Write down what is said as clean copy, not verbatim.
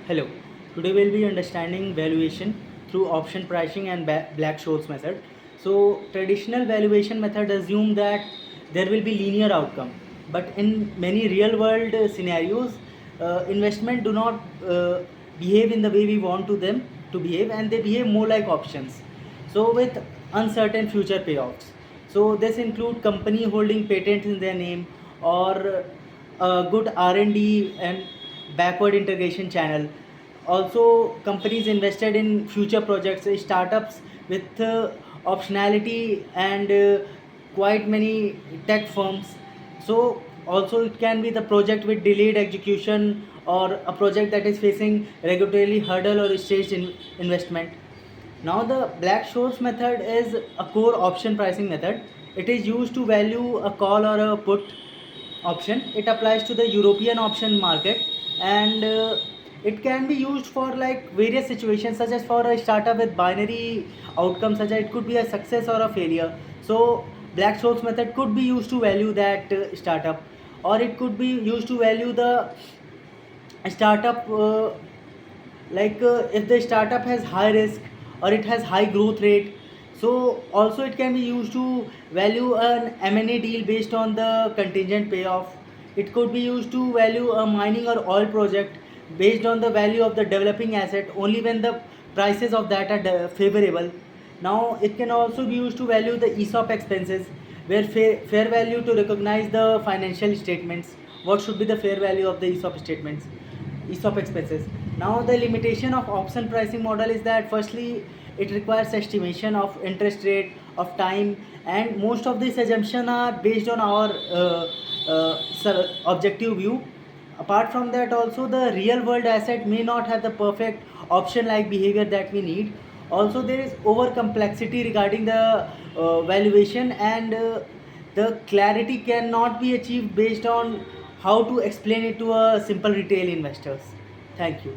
Hello, today we'll be understanding valuation through option pricing and Black-Scholes method. So traditional valuation method assume that there will be linear outcome, but in many real world scenarios, investment do not behave in the way we want to them to behave, and they behave more like options. So with uncertain future payoffs. So this include company holding patents in their name or good R&D and backward integration channel. Also, companies invested in future projects, startups with optionality and quite many tech firms. So also it can be the project with delayed execution or a project that is facing regulatory hurdle or staged investment. Now the Black-Scholes method is a core option pricing method. It is used to value a call or a put option. It applies to the European option market, and it can be used for like various situations, such as for a startup with binary outcomes, such as it could be a success or a failure. So Black-Scholes method could be used to value that startup, or it could be used to value the startup if the startup has high risk or it has high growth rate. So also it can be used to value an M&A deal based on the contingent payoff. It could be used to value a mining or oil project based on the value of the developing asset only when the prices of that are favorable. Now it can also be used to value the ESOP expenses, where fair value to recognize the financial statements. What should be the fair value of the ESOP statements, ESOP expenses. Now the limitation of option pricing model is that firstly it requires estimation of interest rate, of time, and most of these assumptions are based on our objective view. Apart from that, also the real world asset may not have the perfect option like behavior that we need. Also there is over complexity regarding the valuation, and the clarity cannot be achieved based on how to explain it to a simple retail investors. Thank you.